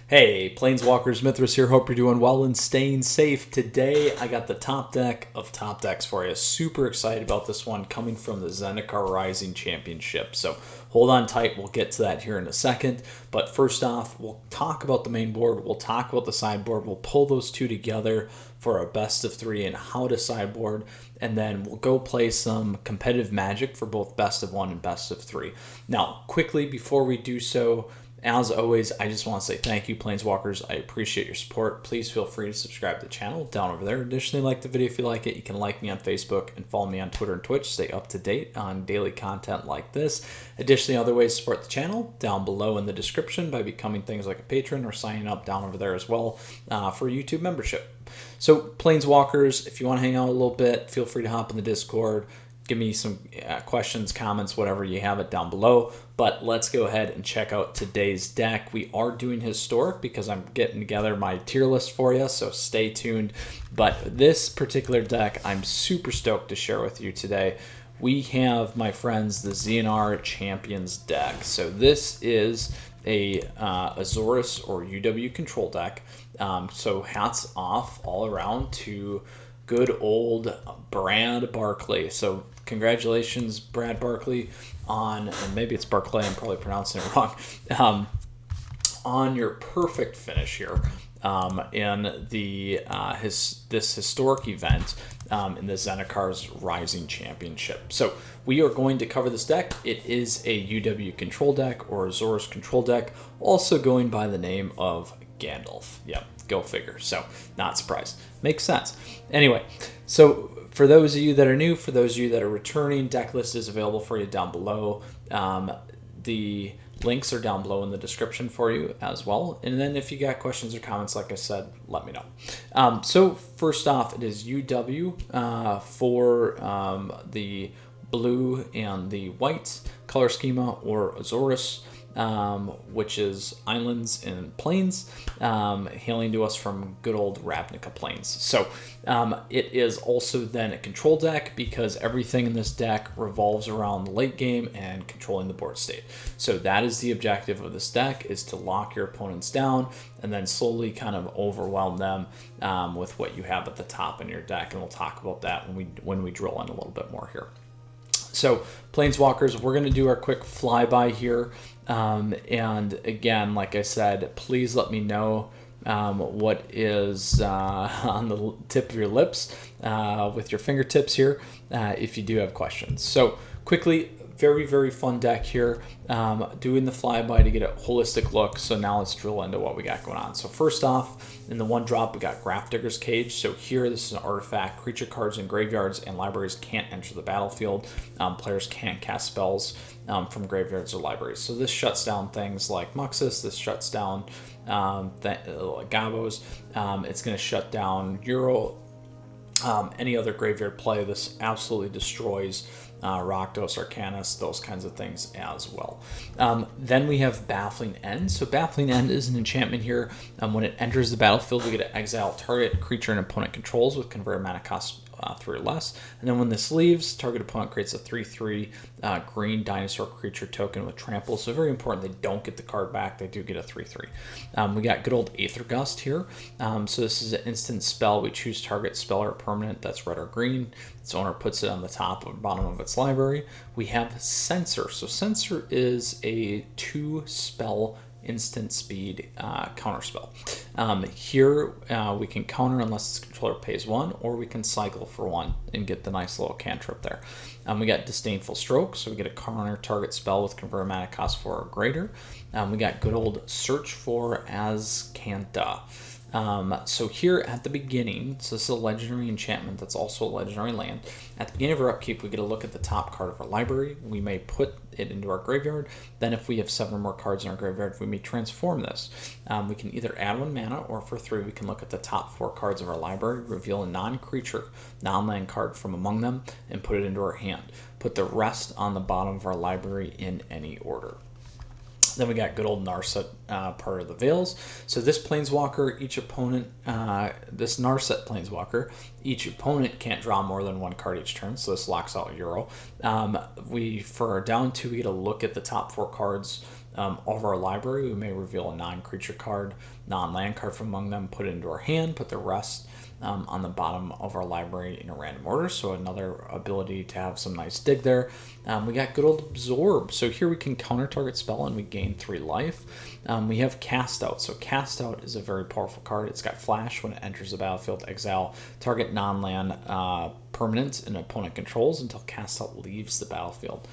Hey, Planeswalkers, Mythras here. Hope you're doing well and staying safe. Today, I got the top deck of top decks for you. Super excited about this one coming from the Zendikar Rising Championship. So hold on tight. We'll get to that here in a second. But first off, we'll talk about the main board. We'll talk about the sideboard. We'll pull those two together for a best of three and how to sideboard. And then we'll go play some competitive Magic for both best of one and best of three. Now, quickly, before we do so, as always, I just want to say thank you, Planeswalkers. I appreciate your support. Please feel free to subscribe to the channel down over there. Additionally, like the video if you like it. You can like me on Facebook and follow me on Twitter and Twitch. Stay up to date on daily content like this. Additionally, other ways to support the channel down below in the description by becoming things like a patron or signing up down over there as well for YouTube membership. So, Planeswalkers, if you want to hang out a little bit, feel free to hop in the Discord. Give me some questions, comments, whatever you have it down below. But let's go ahead and check out today's deck. We are doing historic because I'm getting together my tier list for you, so stay tuned. But this particular deck, I'm super stoked to share with you today. We have, my friends, the Zendikar Champions deck. So this is a Azorius or UW Control deck. So hats off all around to good old Brad Barclay. So congratulations, Brad Barclay, on, and maybe it's Barclay, I'm probably pronouncing it wrong, on your perfect finish here in the this historic event in the Zendikar's Rising Championship. So we are going to cover this deck. It is a UW Control deck or Azorius Control deck, also going by the name of Gandalf. Yep, go figure. So not surprised. Makes sense. Anyway, so for those of you that are new, for those of you that are returning, deck list is available for you down below. The links are down below in the description for you as well. And then if you got questions or comments, like I said, let me know. So first off, it is UW for the blue and the white color schema, or Azorius, which is islands and plains, hailing to us from good old Ravnica plains. So it is also then a control deck because everything in this deck revolves around the late game and controlling the board state. So that is the objective of this deck, is to lock your opponents down and then slowly kind of overwhelm them with what you have at the top in your deck. And we'll talk about that when we drill in a little bit more here. So, Planeswalkers, we're going to do our quick flyby here. And again, like I said, please let me know what is on the tip of your lips with your fingertips here if you do have questions. So, quickly, very, very fun deck here. Doing the flyby to get a holistic look. So now let's drill into what we got going on. So first off, in the one drop, we got Grafdigger's Cage. So here, this is an artifact. Creature cards in graveyards and libraries can't enter the battlefield. Players can't cast spells from graveyards or libraries. So this shuts down things like Muxus. This shuts down Gabos. It's going to shut down Euro. Any other graveyard play. This absolutely destroys Rakdos, Arcanus, those kinds of things as well. Then we have Baffling End. So Baffling End is an enchantment here. When it enters the battlefield, we get to exile target creature an opponent controls with converted mana cost 3 or less. And then when this leaves, target opponent creates a 3/3 green dinosaur creature token with trample. So very important, they don't get the card back, they do get a 3/3. We got good old Aether Gust here. So this is an instant spell. We choose target spell or permanent that's red or green. Its owner puts it on the top or bottom of its library. We have Censor. So Censor is a 2-spell instant speed counterspell. Here we can counter unless the controller pays 1, or we can cycle for 1 and get the nice little cantrip there. We got Disdainful Stroke, so we get a counter target spell with converted mana cost 4 or greater. We got good old Search for Azcanta. So here at the beginning, so this is a legendary enchantment that's also a legendary land. At the beginning of our upkeep, we get a look at the top card of our library. We may put it into our graveyard. Then if we have 7 or more cards in our graveyard, we may transform this. We can either add 1 mana, or for 3, we can look at the top 4 cards of our library, reveal a non-creature, non-land card from among them, and put it into our hand. Put the rest on the bottom of our library in any order. Then we got good old Narset, part of the Veils. So this Planeswalker, each opponent, this Narset Planeswalker, each opponent can't draw more than 1 card each turn, so this locks out Euro. For our down 2, we get a look at the top 4 cards of our library. We may reveal a non-creature card, non-land card from among them, put it into our hand, put the rest on the bottom of our library in a random order. So another ability to have some nice dig there. We got good old Absorb. So here we can counter target spell and we gain 3 life. We have Cast Out. So Cast Out is a very powerful card. It's got Flash. When it enters the battlefield, exile target non-land permanent an opponent controls until Cast Out leaves the battlefield.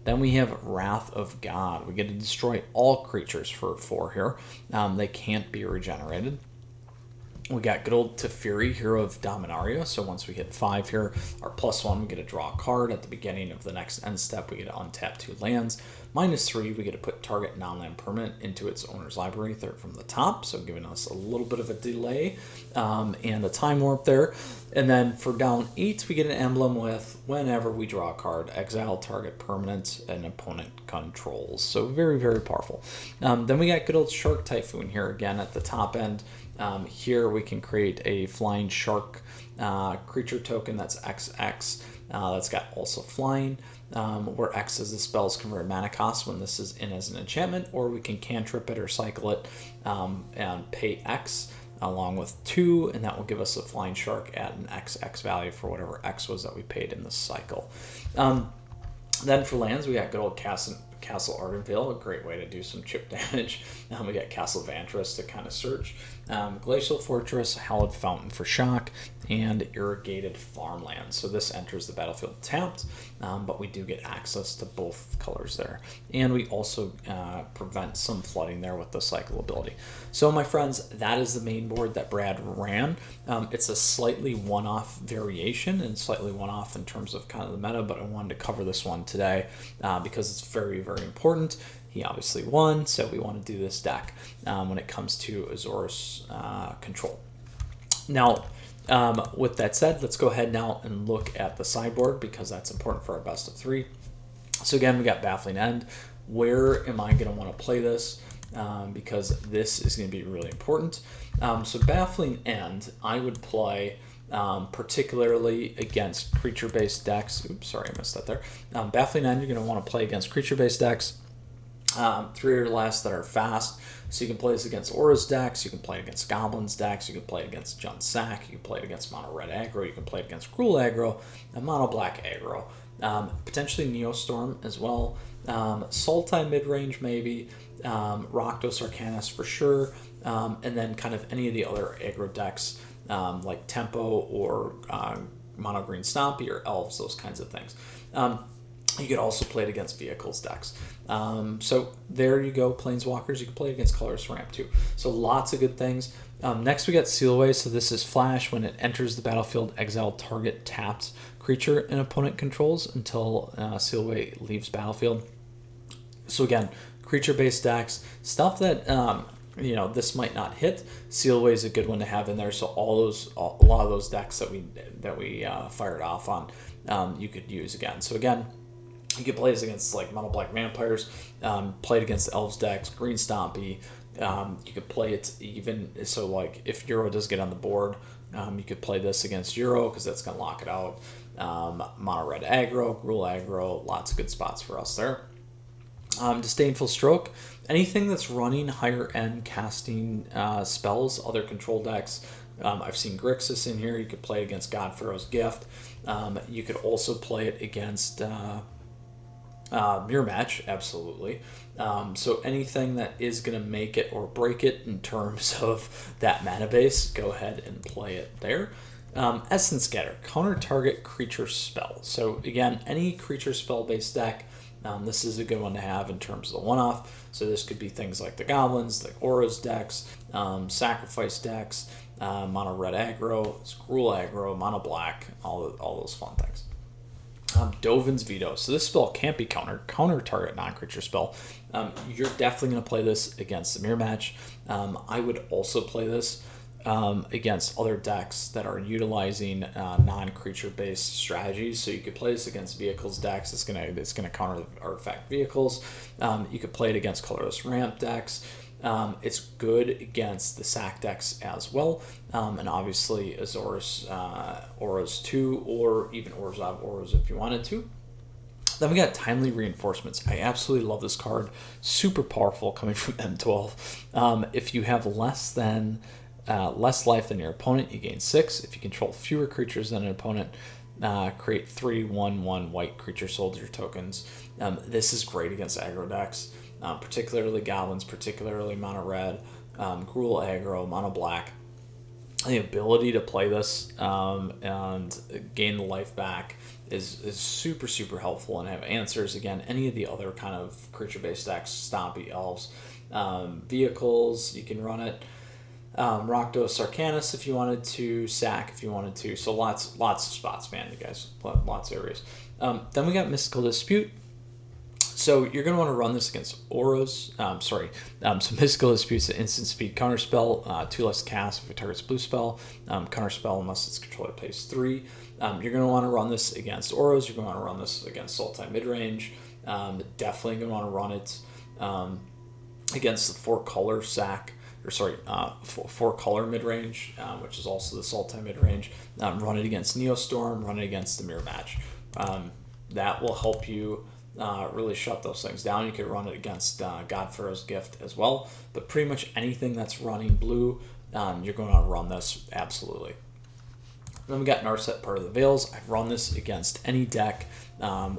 Then we have Wrath of God. We get to destroy all creatures for 4 here. They can't be regenerated. We got good old Teferi, Hero of Dominaria. So once we hit 5 here, our +1, we get to draw a card. At the beginning of the next end step, we get to untap 2 lands. -3, we get to put target non-land permanent into its owner's library, third from the top. So giving us a little bit of a delay and a time warp there. And then for down 8, we get an emblem with whenever we draw a card, exile target permanent and opponent controls. So very, very powerful. Then we got good old Shark Typhoon here again at the top end. Here we can create a flying shark creature token that's XX. That's got also flying, where X is the spell's convert mana cost when this is in as an enchantment, or we can cantrip it or cycle it and pay X along with 2, and that will give us a flying shark at an XX value for whatever X was that we paid in this cycle. Then for lands, we got good old Castle Ardenvale, a great way to do some chip damage. We got Castle Vantress to kind of search. Glacial Fortress, Hallowed Fountain for shock, and Irrigated Farmland. So this enters the battlefield tapped, but we do get access to both colors there. And we also prevent some flooding there with the cycle ability. So my friends, that is the main board that Brad ran. It's a slightly one-off variation and slightly one-off in terms of kind of the meta, but I wanted to cover this one today because it's very, very important. He obviously won, so we want to do this deck when it comes to Azorius Control. Now, with that said, let's go ahead now and look at the sideboard because that's important for our best of 3. So again, we got Baffling End. Where am I going to want to play this? Because this is going to be really important. So Baffling End, I would play particularly against creature-based decks. Oops, sorry, I missed that there. Baffling End, you're going to want to play against creature-based decks. 3 or less that are fast. So you can play this against Aura's decks, you can play it against Goblins decks, you can play it against Jund Sac, you can play it against Mono Red aggro, you can play it against Cruel aggro, and Mono Black aggro. Potentially Neostorm as well. Sultai mid-range maybe, Rakdos Arcanus for sure, and then kind of any of the other aggro decks like Tempo or Mono Green Stompy or Elves, those kinds of things. You could also play it against vehicles decks. So there you go, Planeswalkers. You can play it against Colorless Ramp too. So lots of good things. Next we got Sealaway. So this is Flash. When it enters the battlefield, exile target tapped creature an opponent controls until Sealaway leaves battlefield. So again, creature-based decks, stuff that this might not hit. Sealaway is a good one to have in there. So a lot of those decks that we fired off on, you could use again. So again, you can play this against like Mono Black Vampires, play it against Elves decks, Green Stompy. You could play it even, so like if Euro does get on the board, you could play this against Euro because that's going to lock it out. Mono Red aggro, Gruul aggro, lots of good spots for us there. Disdainful Stroke, anything that's running higher end casting spells, other control decks. I've seen Grixis in here. You could play it against Godpharaoh's Gift. You could also play it against Mirror Match, absolutely. So anything that is going to make it or break it in terms of that mana base, go ahead and play it there. Essence Scatter, counter target creature spell. So again, any creature spell based deck, this is a good one to have in terms of the one-off. So this could be things like the Goblins, like Aura's decks, Sacrifice decks, Mono Red aggro, Gruul aggro, Mono Black, all those fun things. Dovin's Veto. So this spell can't be counter target non-creature spell. You're definitely going to play this against the Mirror Match. I would also play this against other decks that are utilizing non-creature based strategies. So you could play this against vehicles decks. It's gonna counter artifact vehicles. You could play it against colorless ramp decks. It's good against the sack decks as well, and obviously Azorius Auras 2 or even Orzhov Auras if you wanted to. Then we got Timely Reinforcements. I absolutely love this card. Super powerful coming from M12. If you have less life than your opponent, you gain 6. If you control fewer creatures than an opponent, create 3/1/1 white creature soldier tokens. This is great against aggro decks, particularly goblins, particularly mono red, Gruul aggro, mono black. The ability to play this and gain the life back is super helpful, and have answers again any of the other kind of creature based decks, stompy elves, vehicles. You can run it. Rakdos Arcanus if you wanted to, Sac if you wanted to. So lots of spots, man, you guys. Lots of areas. Then we got Mystical Dispute. So you're going to want to run this against auras. So Mystical Dispute's an instant speed counterspell, 2 less cast if it targets blue spell. Counterspell unless its controller pays 3. You're going to want to run this against auras. You're going to want to run this against Sultai midrange. Definitely going to want to run it against the 4-color Sac. Four color midrange, which is also the Sultai midrange. Run it against Neostorm, run it against the Mirror Match. That will help you really shut those things down. You could run it against Godpharaoh's Gift as well, but pretty much anything that's running blue, you're going to run this, absolutely. Then we got Narset, Part of the Veils. I've run this against any deck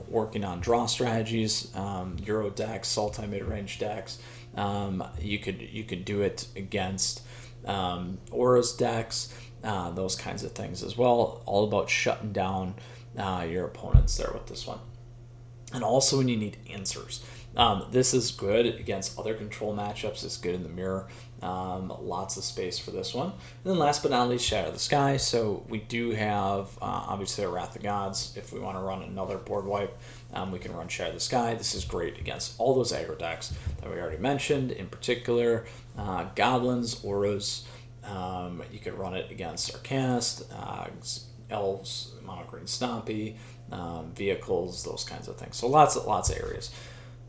working on draw strategies, Euro decks, Sultai midrange decks. You could do it against auras decks, those kinds of things as well. All about shutting down your opponents there with this one. And also when you need answers. This is good against other control matchups. It's good in the mirror. Lots of space for this one. And then last but not least, Shadow the Sky. So we do have obviously a Wrath of Gods. If we want to run another board wipe, we can run Shadow the Sky. This is great against all those aggro decks that we already mentioned. In particular, goblins, auras. You could run it against Arcanist, elves, mono green stompy, vehicles, those kinds of things. So lots of areas.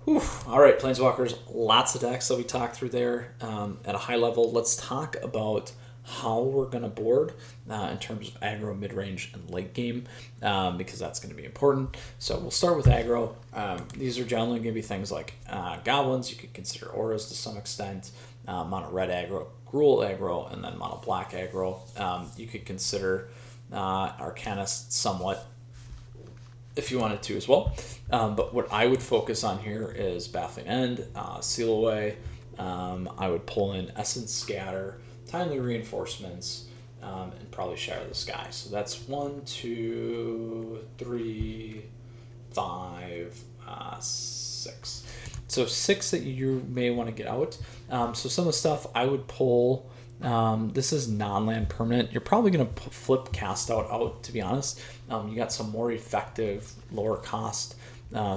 Whew. All right, Planeswalkers, lots of decks that we talked through there at a high level. Let's talk about how we're going to board in terms of aggro, mid-range, and late game, because that's going to be important. So we'll start with aggro. These are generally going to be things like goblins. You could consider auras to some extent, mono red aggro, Gruul aggro, and then mono black aggro. You could consider Arcanist somewhat if you wanted to as well. But what I would focus on here is Baffling End, Seal Away. I would pull in Essence Scatter, Timely Reinforcements, and probably Shadow the Sky. So that's 1, 2, 3, 5, 6. So 6 that you may want to get out. So some of the stuff I would pull, this is non-land permanent. You're probably going to flip Cast out, to be honest. You got some more effective, lower cost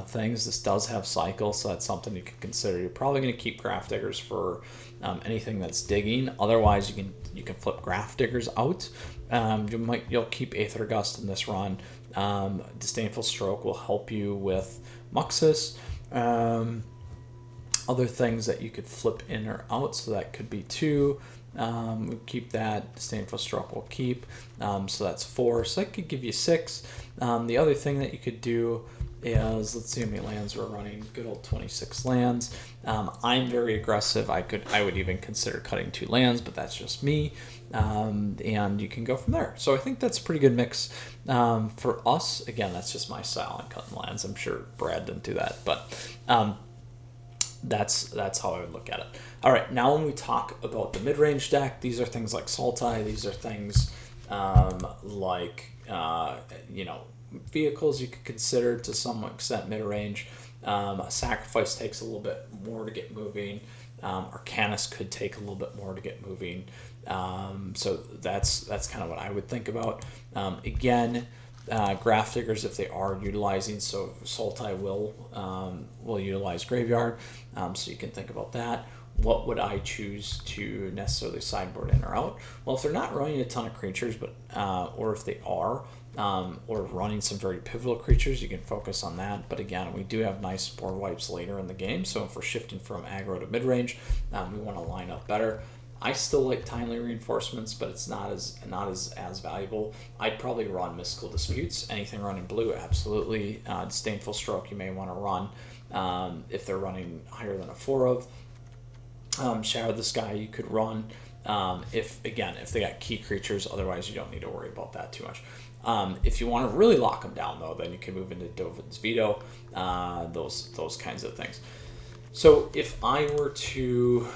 things. This does have cycle, so that's something you could consider. You're probably going to keep Graph Diggers for anything that's digging. Otherwise, you can flip Graph Diggers out. You'll keep Aether Gust in this run. Disdainful Stroke will help you with Muxus. Other things that you could flip in or out, so that could be 2. We keep that. Disdainful Stroke will keep. So that's 4. So that could give you 6. The other thing that you could do is, let's see how many lands we're running. Good old 26 lands. I'm very aggressive. I would even consider cutting 2 lands, but that's just me. And you can go from there. So I think that's a pretty good mix for us. Again, that's just my style on cutting lands. I'm sure Brad didn't do that, but that's how I would look at it. All right, now when we talk about the mid-range deck, these are things like Sultai. These are things like vehicles you could consider to some extent mid-range. Sacrifice takes a little bit more to get moving. Arcanist could take a little bit more to get moving. So that's kind of what I would think about. Again, Graph Diggers, if they are utilizing, so Sultai will utilize Graveyard, so you can think about that. What would I choose to necessarily sideboard in or out? Well, if they're not running a ton of creatures, but or if they are, or running some very pivotal creatures, you can focus on that. But again, we do have nice board wipes later in the game, so if we're shifting from aggro to mid-range, we want to line up better. I still like timely reinforcements, but it's not as valuable. I'd probably run Mystical Disputes. Anything running blue, absolutely. Disdainful Stroke you may want to run if they're running higher than a 4 of. Shadow the Sky you could run if they got key creatures. Otherwise you don't need to worry about that too much. If you want to really lock them down though, then you can move into Dovin's Veto, those kinds of things. So if I were to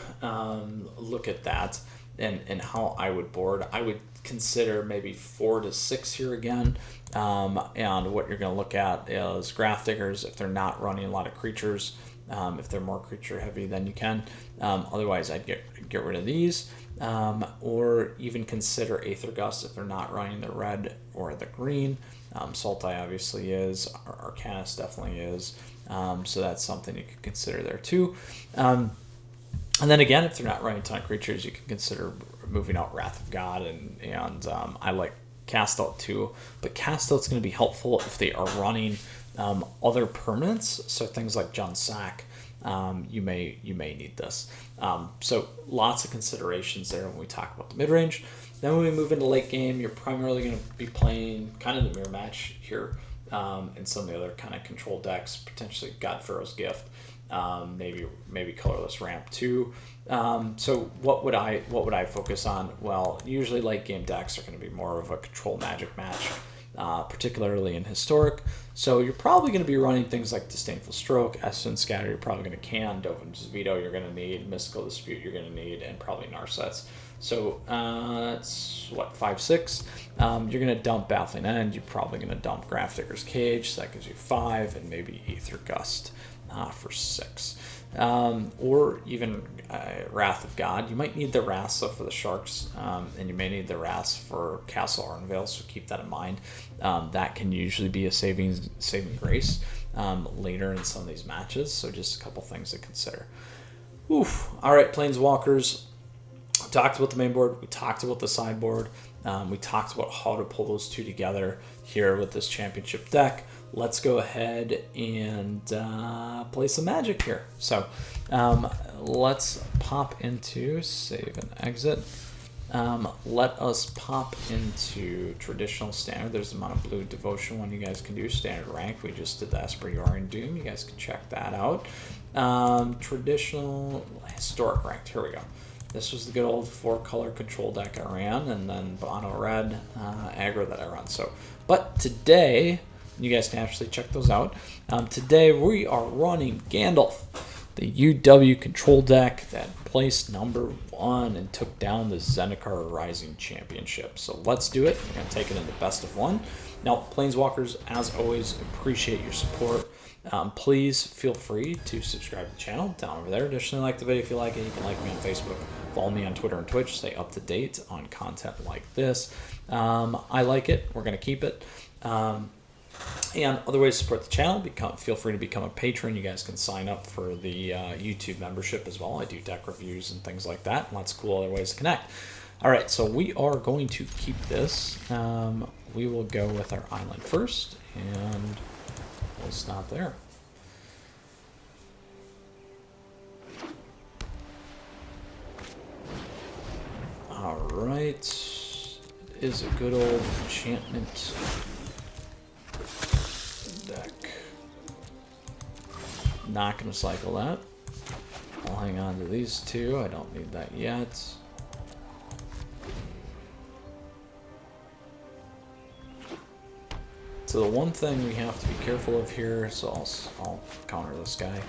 look at that and how I would board, I would consider maybe 4 to 6 here again. And what you're going to look at is Grafdiggers if they're not running a lot of creatures. If they're more creature heavy, then you can. Otherwise, I'd get rid of these, or even consider Aether Gust if they're not running the red or the green. Sultai obviously is. Arcanus definitely is. So that's something you could consider there too. And then again, if they're not running a ton of creatures, you can consider moving out Wrath of God, and I like Cast Out too. But Cast Out's going to be helpful if they are running other permanents, so things like Jund Sac. You may need this. So lots of considerations there when we talk about the mid range. Then when we move into late game, you're primarily going to be playing kind of the mirror match here, and some of the other kind of control decks, potentially God Pharaoh's Gift, maybe Colorless Ramp too. So what would I focus on? Well, usually late game decks are going to be more of a control magic match, particularly in Historic. So you're probably going to be running things like Disdainful Stroke, Essence Scatter, you're probably going to can, Dovin's Veto you're going to need, Mystical Dispute you're going to need, and probably Narsets. So it's what, 5, 6. You're going to dump Baffling End, you're probably going to dump Grafdigger's Cage, so that gives you 5, and maybe Aether Gust for 6. Or even Wrath of God. You might need the Wrath for the Sharks, and you may need the Wrath for Castle Ardenvale, so keep that in mind. That can usually be a saving grace later in some of these matches, so just a couple things to consider. Oof. All right, Planeswalkers. We talked about the main board. We talked about the sideboard. We talked about how to pull those two together here with this championship deck. Let's go ahead and play some Magic here. So let's pop into save and exit. Let us pop into traditional standard. There's the Mono Blue Devotion one you guys can do. Standard rank. We just did the Esper-Yorin Doom. You guys can check that out. Traditional historic ranked. Here we go. This was the good old 4-color control deck I ran, and then Mono Red aggro that I run. So, but today, you guys can actually check those out. Today we are running Gandalf, the UW control deck that placed #1 and took down the Zendikar Rising Championship. So let's do it. We're going to take it into best of 1. Now, Planeswalkers, as always, appreciate your support. Please feel free to subscribe to the channel down over there. Additionally, like the video if you like it. You can like me on Facebook. Follow me on Twitter and Twitch. Stay up to date on content like this. I like it. We're going to keep it. And other ways to support the channel, feel free to become a patron. You guys can sign up for the YouTube membership as well. I do deck reviews and things like that. Lots of cool other ways to connect. All right, so we are going to keep this. We will go with our island first, and we'll stop there. All right, it is a good old enchantment deck. Not going to cycle that. I'll hang on to these two. I don't need that yet. So the one thing we have to be careful of here, so I'll counter this guy.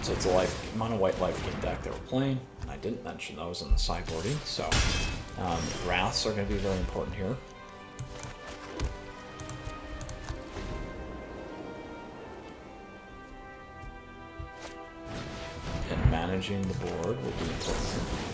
So it's a Mono White Lifegain deck that we're playing. I didn't mention those in the sideboarding, so Wraths are going to be very important here. And managing the board will be important here.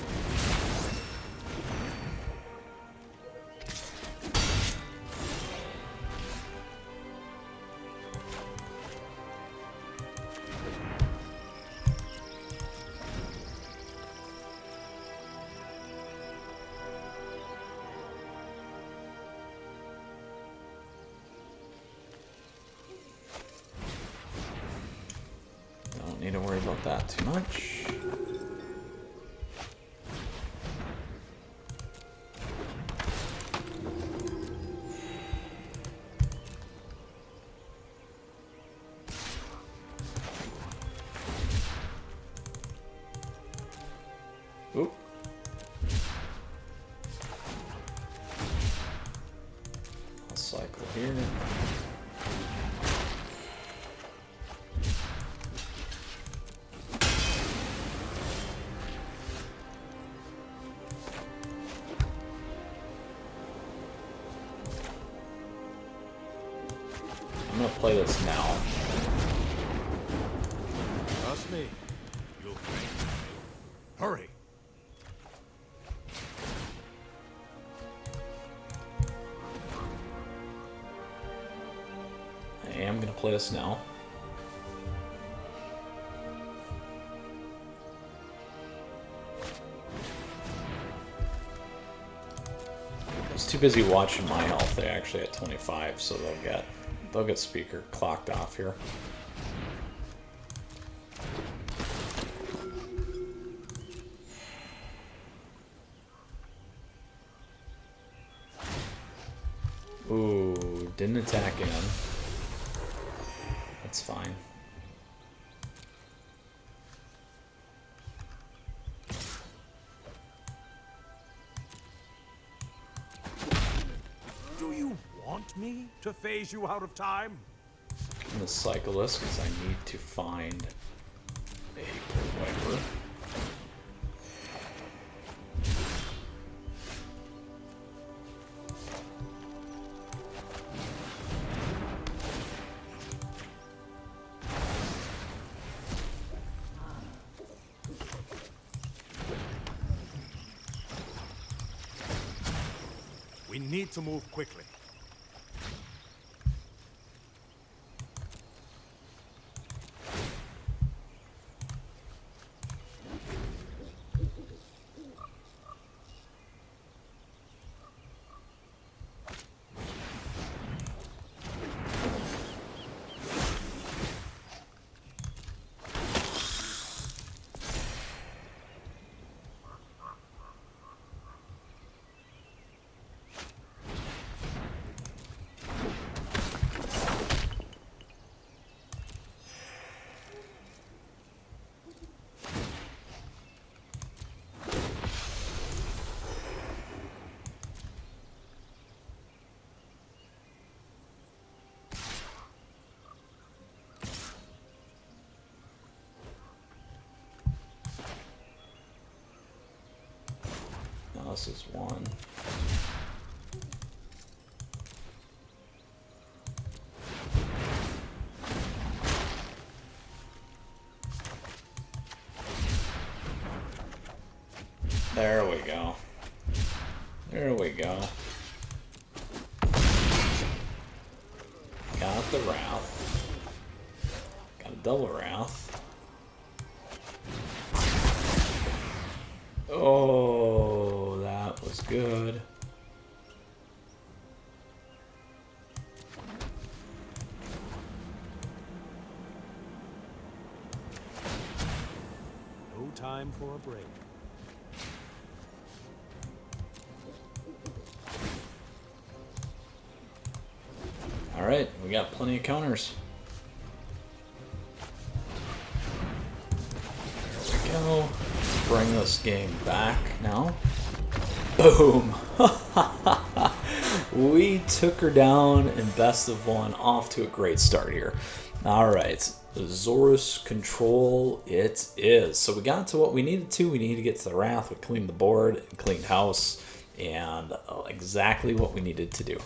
Need to worry about that too much. play this now. Trust me. You'll thank me. Hurry. I am going to play this now. I was too busy watching my health. They actually at 25, so they'll get speaker clocked off here. Ooh, didn't attack in. That's fine. Do you want me to phase you out of time? I'm gonna cycle this because I need to find a wiper. We need to move quickly. This is one. There we go. There we go. Got the Wrath. Got a double Wrath. Oh, that was good. No time for a break. All right, we got plenty of counters. There we go. Bring this game back now. Boom! We took her down in best of one. Off to a great start here. Alright, Azorius Control it is. So we got to what we needed to. We needed to get to the Wrath. We cleaned the board, cleaned house, and exactly what we needed to do.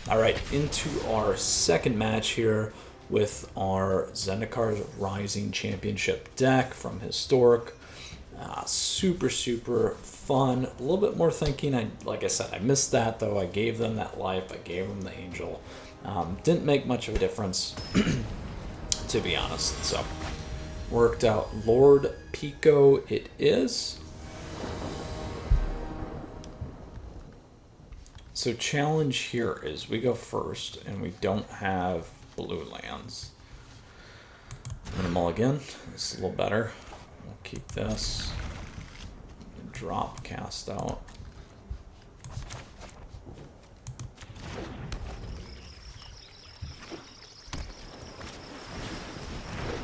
Alright, into our second match here with our Zendikar Rising Championship deck from Historic. Super fun. A little bit more thinking. Like I said, I missed that though. I gave them that life. I gave them the angel. Didn't make much of a difference, to be honest. So worked out. Lord Pico it is. So challenge here is we go first and we don't have blue lands. I'm gonna mulligan. This is a little better. We'll keep this. Drop cast out.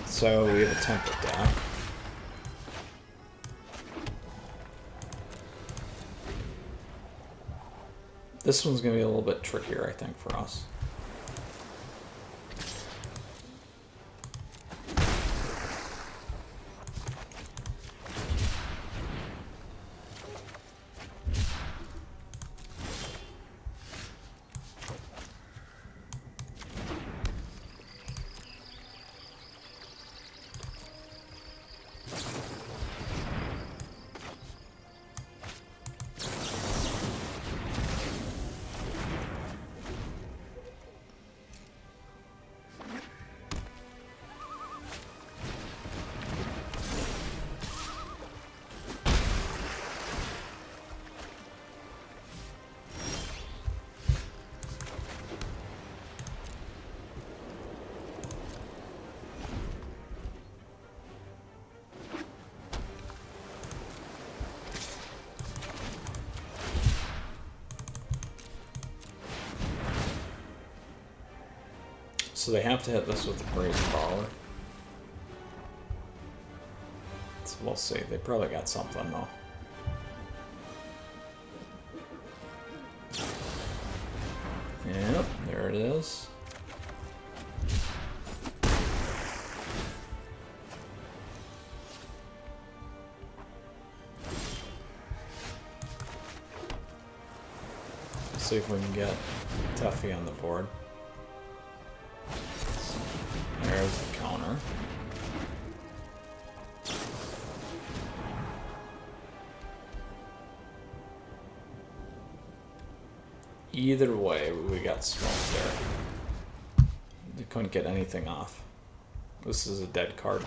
So we have a template deck. This one's going to be a little bit trickier, I think, for us. So they have to hit this with the Brazen Brawler. So we'll see. They probably got something though. Yep, there it is. See if we can get Tuffy on the board. There's the counter. Either way, we got smoked there. They couldn't get anything off. This is a dead card.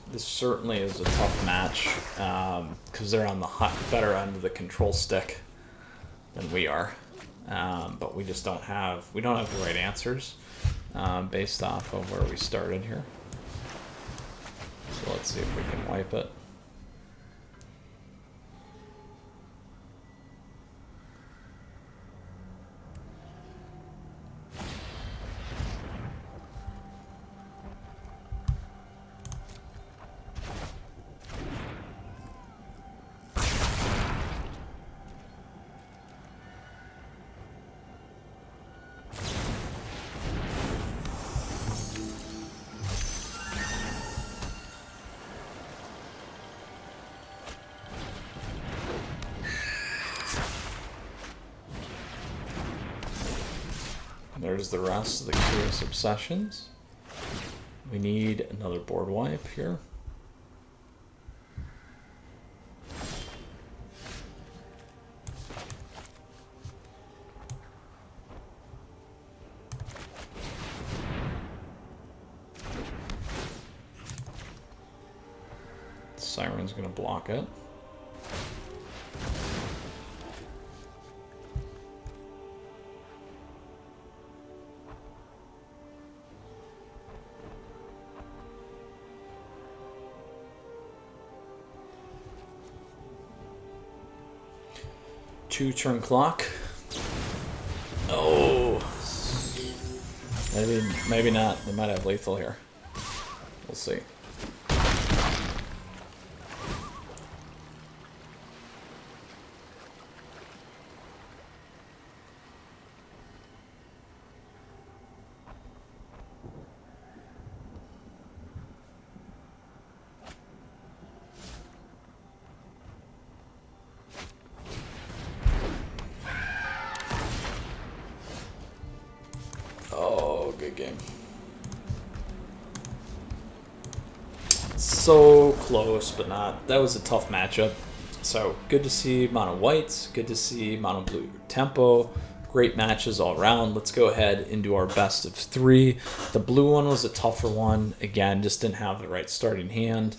This certainly is a tough match because they're on the better end of the control stick than we are, but we just don't have the right answers based off of where we started here. So let's see if we can wipe it. There's the rest of the Curious Obsessions. We need another board wipe here. Siren's gonna block it. Two-turn clock. Oh, maybe not. They might have lethal here. We'll see. Good game. So close, but not. That was a tough matchup. So good to see Mono Whites. Good to see Mono Blue Tempo. Great matches all around. Let's go ahead and do our best of three. The blue one was a tougher one. Again, just didn't have the right starting hand.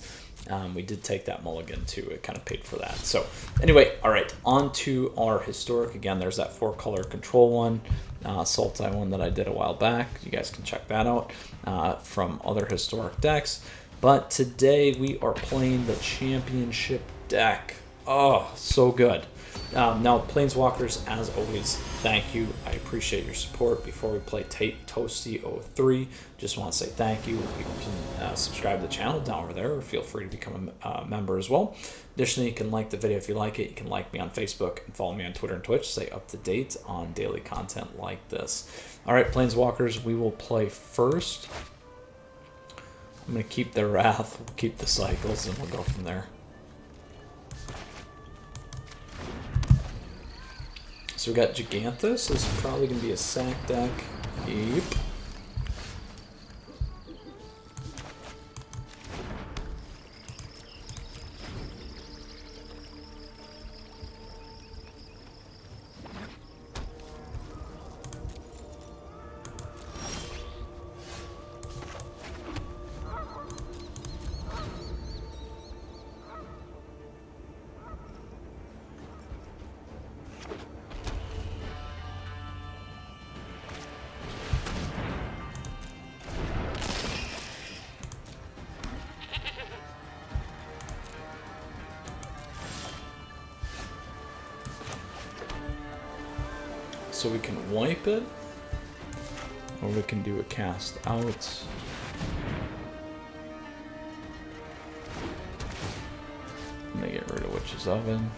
We did take that mulligan too. It kind of paid for that. So anyway, all right, on to our historic. Again, there's that 4-color control one, Sultai one that I did a while back. You guys can check that out from other historic decks. But today we are playing the championship deck. Oh, so good. Now, Planeswalkers, as always, thank you. I appreciate your support. Before we play Toasty 03, just want to say thank you. You can subscribe to the channel down over there, or feel free to become a member as well. Additionally, you can like the video if you like it. You can like me on Facebook and follow me on Twitter and Twitch. Stay up to date on daily content like this. All right, Planeswalkers, we will play first. I'm going to keep the Wrath, we'll keep the cycles, and we'll go from there. So we got Giganthus. This is probably going to be a sack deck. Yep. So we can wipe it, or we can do a cast out. I'm gonna get rid of Witch's Oven.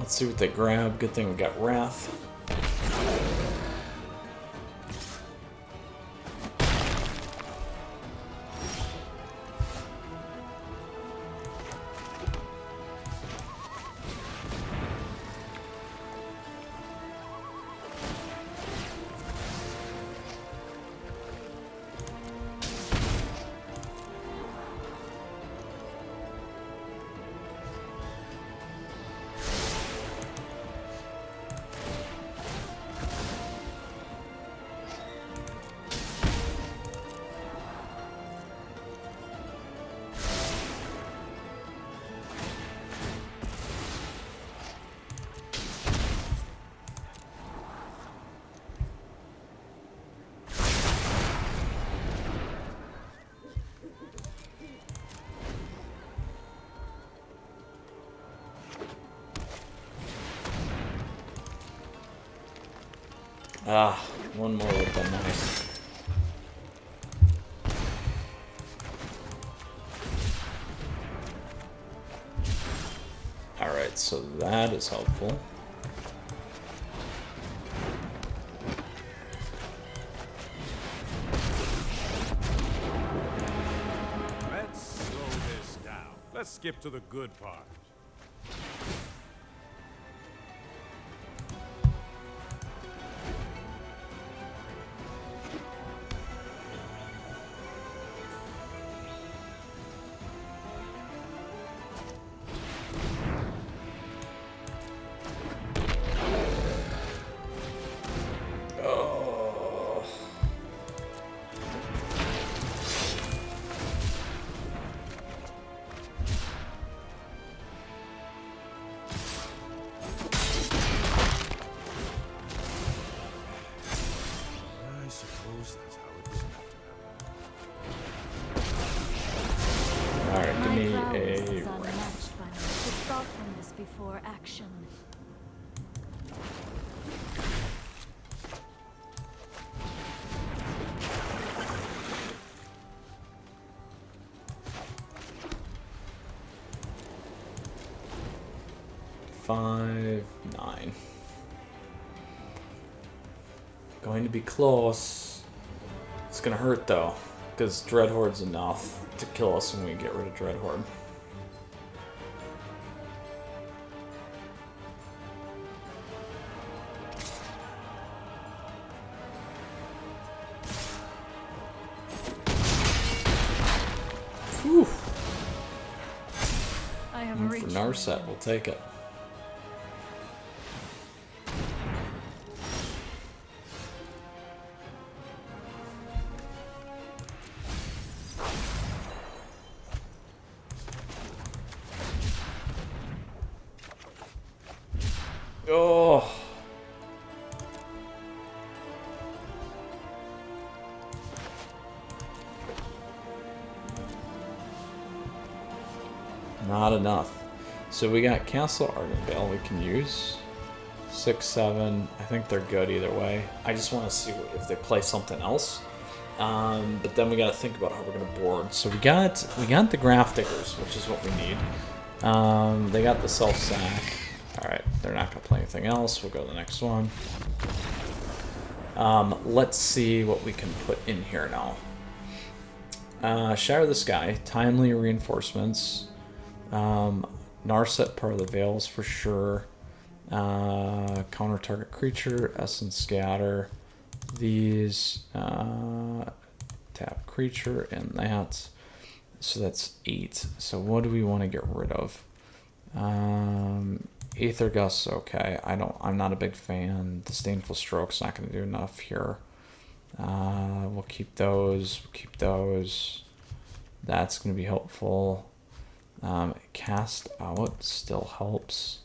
Let's see what they grab. Good thing we got Wrath. Ah, one more would have been nice. Alright, so that is helpful. Let's slow this down. Let's skip to the good part. Before action. Five, 9. Going to be close. It's gonna hurt though, because Dreadhoard's enough to kill us when we get rid of Dreadhorde. For Narset, we'll take it. Oh. Not enough. So we got Castle Ardenvale we can use. 6, 7. I think they're good either way. I just want to see if they play something else. But then we got to think about how we're going to board. So we got the Graph Diggers, which is what we need. They got the Self Sac. All right, they're not going to play anything else. We'll go to the next one. Let's see what we can put in here now. Shatter the Sky, Timely Reinforcements. Narset, part of the Veils for sure. Counter target creature, Essence Scatter. These tap creature and that. So that's 8. So what do we want to get rid of? Aether Gust, okay. I'm not a big fan. Disdainful Stroke's not going to do enough here. We'll keep those. We'll keep those. That's going to be helpful. Cast out still helps,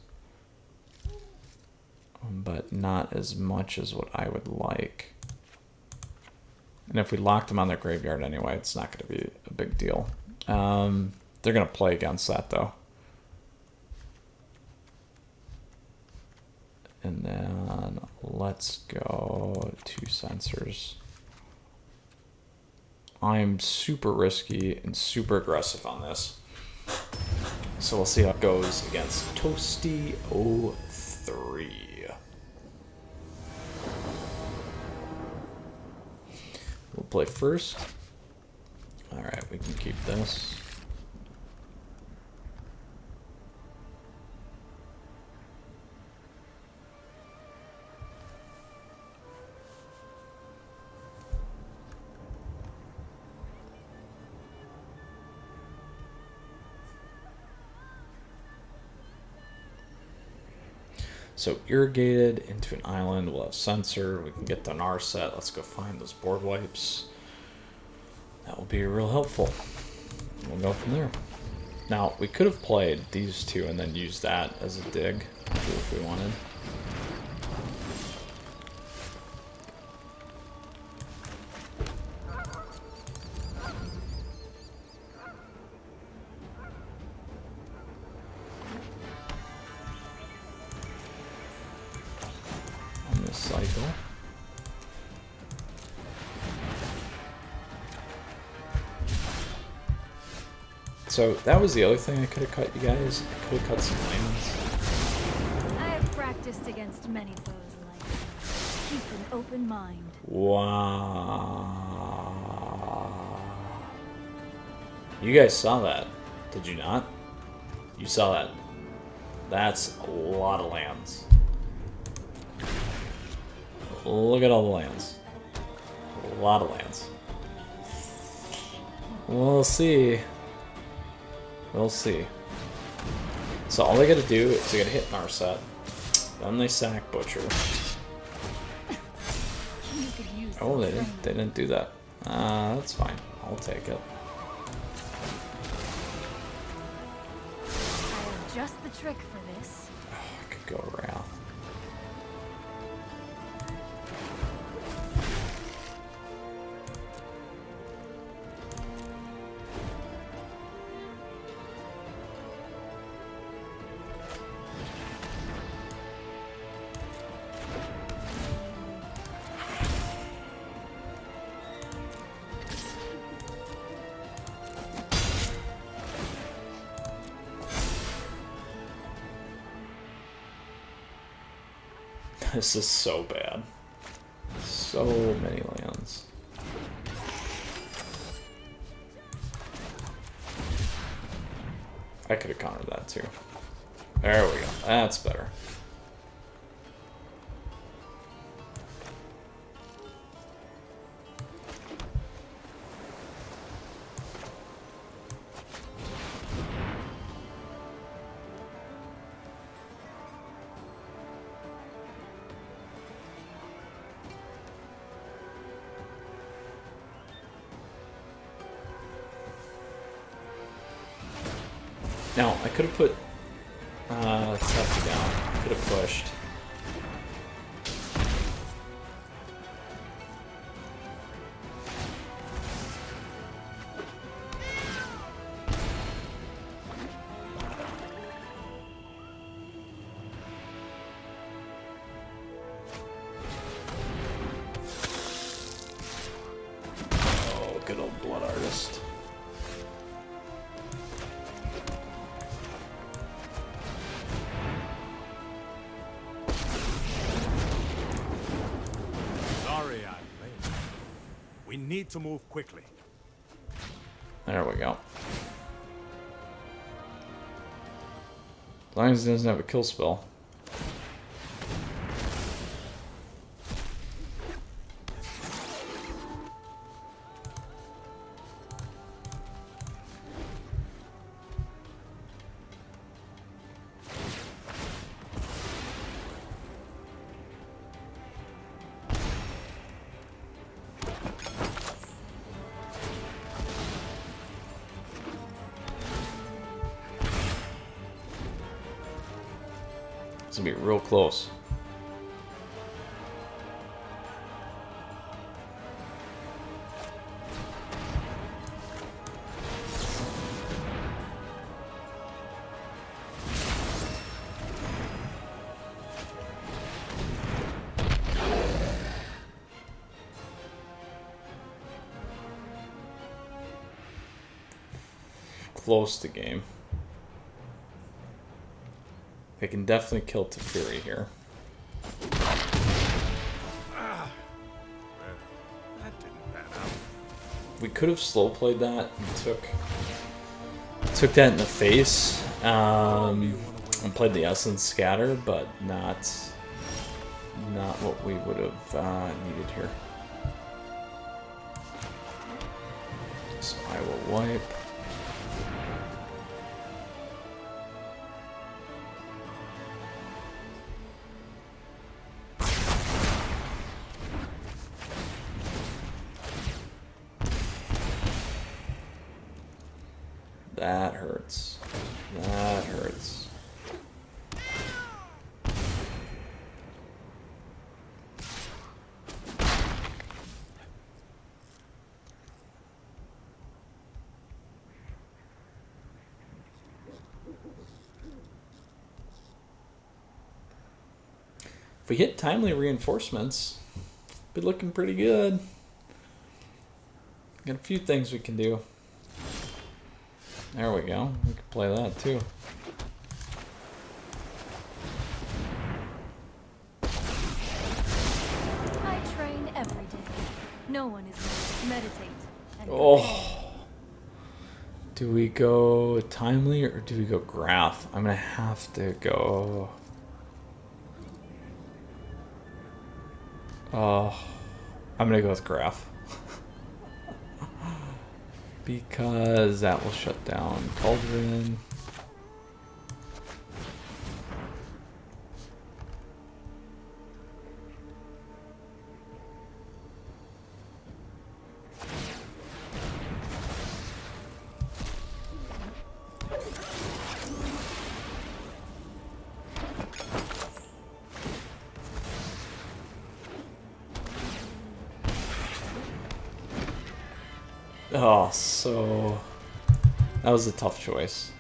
but not as much as what I would like. And if we locked them on their graveyard anyway, it's not going to be a big deal. They're going to play against that, though. And then let's go 2 sensors. I'm super risky and super aggressive on this. So we'll see how it goes against Toasty 03. We'll play first. Alright, we can keep this. So irrigated into an island, we'll have sensor, we can get done our set. Let's go find those board wipes. That will be real helpful. We'll go from there. Now, we could have played these two and then used that as a dig if we wanted. Cycle. So that was the other thing I could have cut, you guys. I could have cut some lands. I have practiced against many foes like you. Keep an open mind. Wow. You guys saw that, did you not? You saw that. That's a lot of lands. Look at all the lands. A lot of lands. We'll see. We'll see. So all they gotta do is they gotta hit Narset. Then they sack Butcher. Oh, they didn't do that. That's fine. I'll take it. I have just the trick for this. Oh, I could go Wrath. This is so bad. So many lands. I could have countered that too. There we go. That's better. Now, I could have put Tefty down. I could have pushed. Oh, good old Blood Artist. We need to move quickly. There we go. As long as he doesn't have a kill spell. gonna be real close. Close to game. They can definitely kill Teferi here. That didn't pan out. We could have slow played that and took that in the face and played the Essence Scatter, but not what we would have needed here. So I will wipe. That hurts. That hurts. If we hit timely reinforcements, be looking pretty good. Got a few things we can do. There we go. We can play that too. I train every day. No one is going to meditate. And Oh. Do we go timely or do we go graph? I'm gonna have to go. Oh, I'm gonna go with graph. Because that will shut down Cauldron. Oh, so that was a tough choice.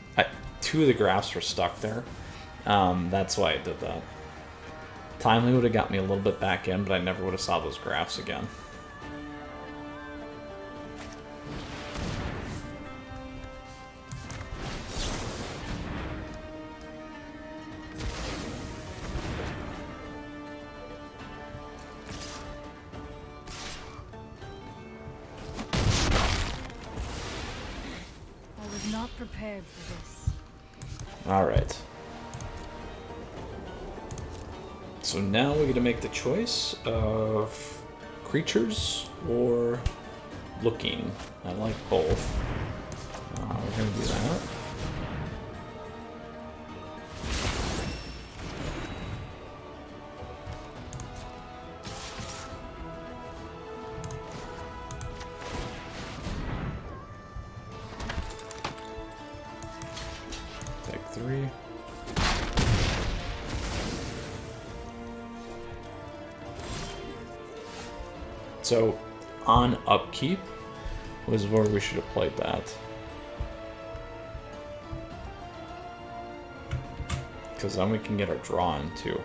Two of the graphs were stuck there. That's why I did that. Timely would have got me a little bit back in, but I never would have saw those graphs again. not prepared for this. Alright. So now we get to make the choice of creatures or looking. I like both. We're going to do that. Take 3. So, on upkeep was where we should have played that. Because then we can get our draw in too.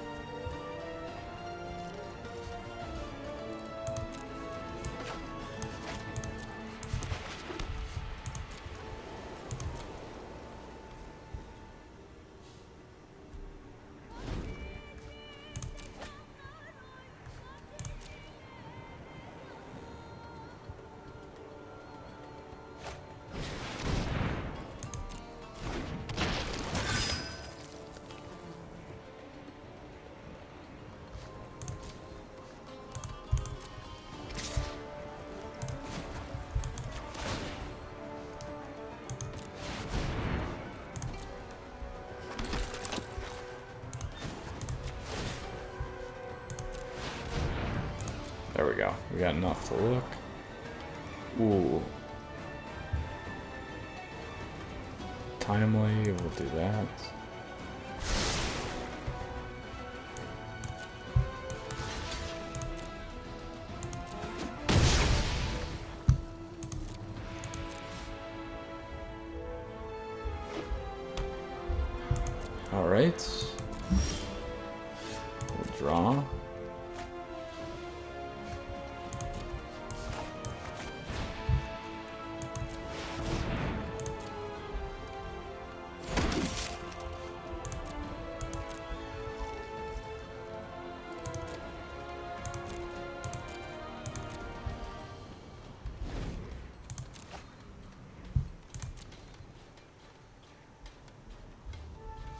There we go. We got enough to look. Ooh. Timely, we'll do that. Alright. We'll draw.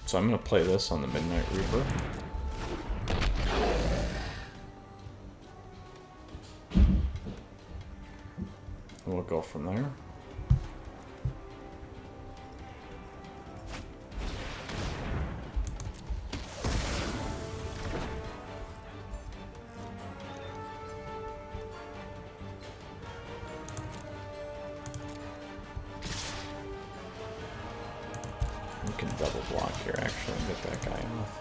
So I'm going to play this on the Midnight Reaper. And we'll go from there. We can double block here actually and get that guy off.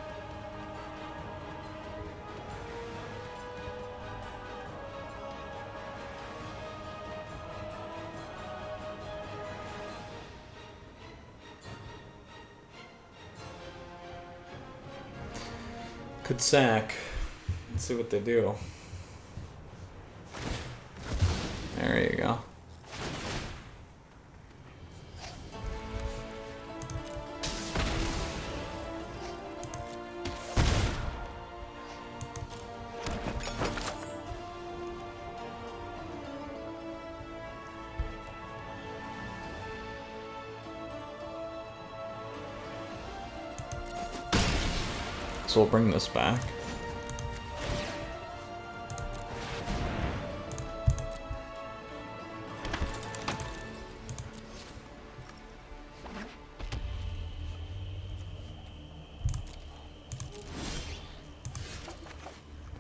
Could sack. Let's see what they do. There you go. So we'll bring this back.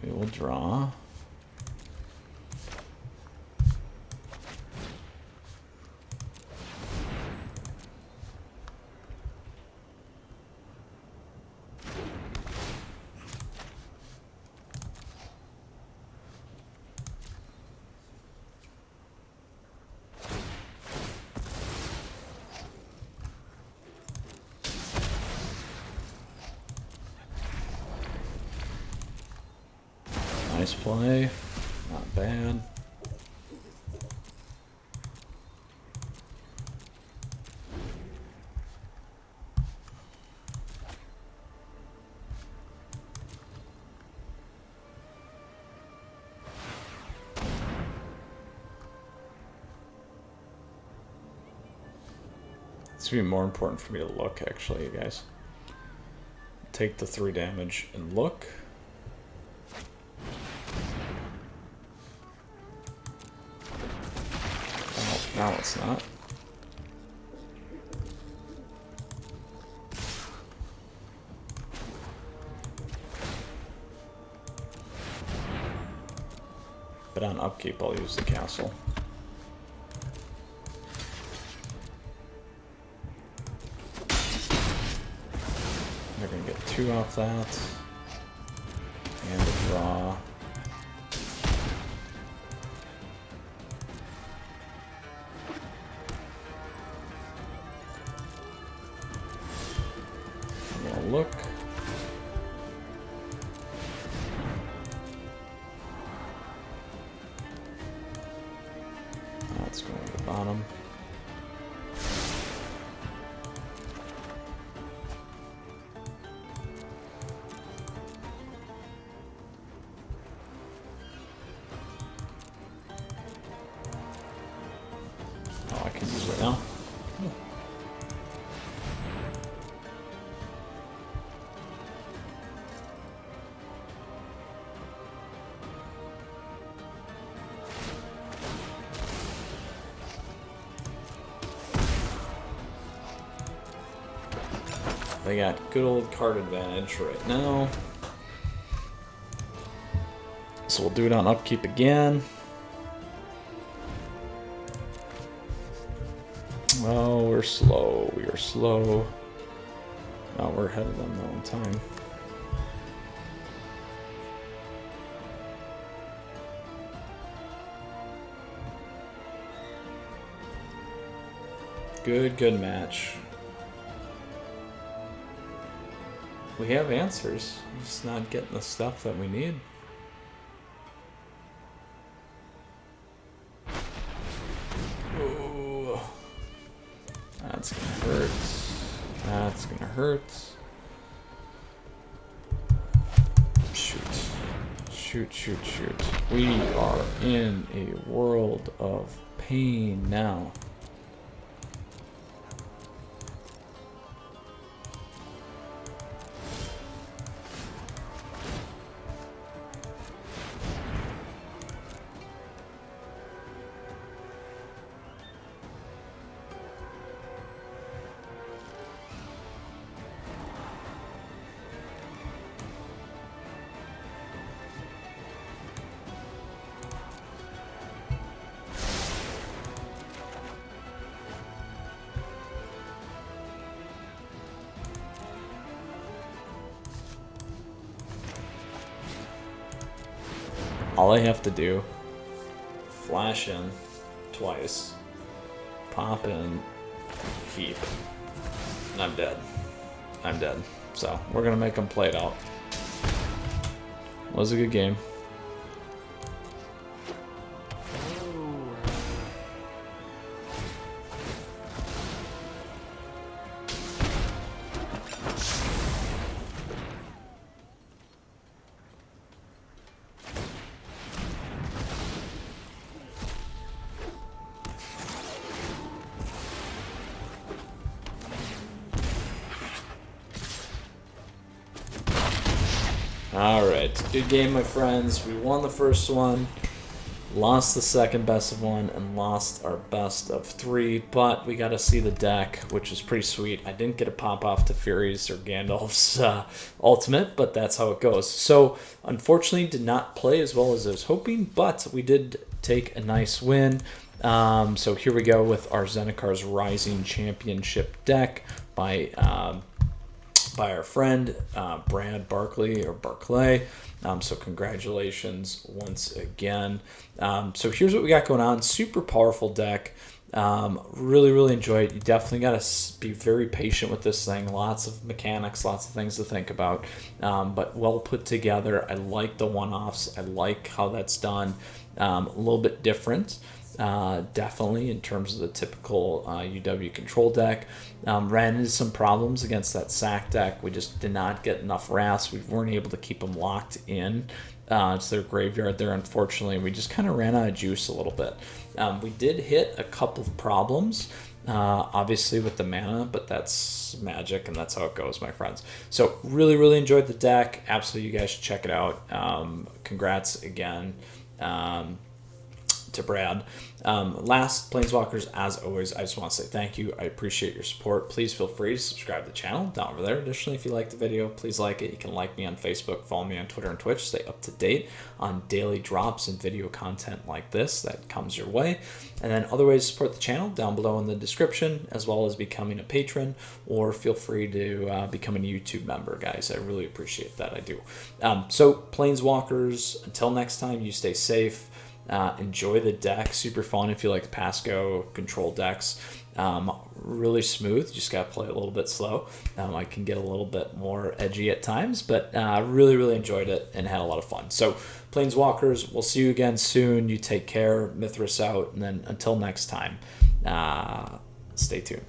We will draw. Nice play, not bad. It's gonna be more important for me to look, actually, you guys. Take the 3 damage and look. Now it's not. But on upkeep, I'll use the castle. They're gonna get 2 off that. And a draw. Look. That's going to the bottom. Oh, I can use it now. They got good old card advantage right now. So we'll do it on upkeep again. Oh, we're slow. We are slow. Oh, we're ahead of them though in time. Good match. we have answers. Just not getting the stuff that we need. Oh, that's gonna hurt. That's gonna hurt. Shoot. Shoot, shoot, shoot. We are in a world of pain now. All I have to do, flash in twice, pop in, keep, and I'm dead. I'm dead. So we're gonna make them play it out. Was a good game. Alright, good game, my friends. We won the first one, lost the second best of one, and lost our best of three, but we got to see the deck, which is pretty sweet. I didn't get a pop-off to Fury's or Gandalf's ultimate, but that's how it goes. So, unfortunately, did not play as well as I was hoping, but we did take a nice win. So here we go with our Zendikar's Rising Championship deck by our friend Brad Barclay or Barclay. So congratulations once again. So here's what we got going on. Super powerful deck. Really enjoy it. You definitely got to be very patient with this thing. Lots of mechanics, lots of things to think about, but well put together. I like the one-offs. I like how that's done. A little bit different. Definitely in terms of the typical UW control deck. Ran into some problems against that Sac deck. We just did not get enough wraths. We weren't able to keep them locked in to their graveyard there, unfortunately. We just kind of ran out of juice a little bit. We did hit a couple of problems, obviously with the mana, but that's magic and that's how it goes, my friends. So really enjoyed the deck. Absolutely, you guys should check it out. Congrats again to Brad. Last, Planeswalkers, as always, I just want to say thank you. I appreciate your support. Please feel free to subscribe to the channel down over there. Additionally, if you like the video, please like it. You can like me on Facebook, follow me on Twitter and Twitch. Stay up to date on daily drops and video content like this that comes your way. And then other ways to support the channel down below in the description, as well as becoming a patron, or feel free to become a YouTube member, guys. I really appreciate that. I do. So, Planeswalkers, until next time, you stay safe. Enjoy the deck. Super fun if you like the Pasco control decks. Really smooth. Just gotta play a little bit slow. I can get a little bit more edgy at times, but really enjoyed it and had a lot of fun. So Planeswalkers, we'll see you again soon. You take care. Mythras out, and then until next time, stay tuned.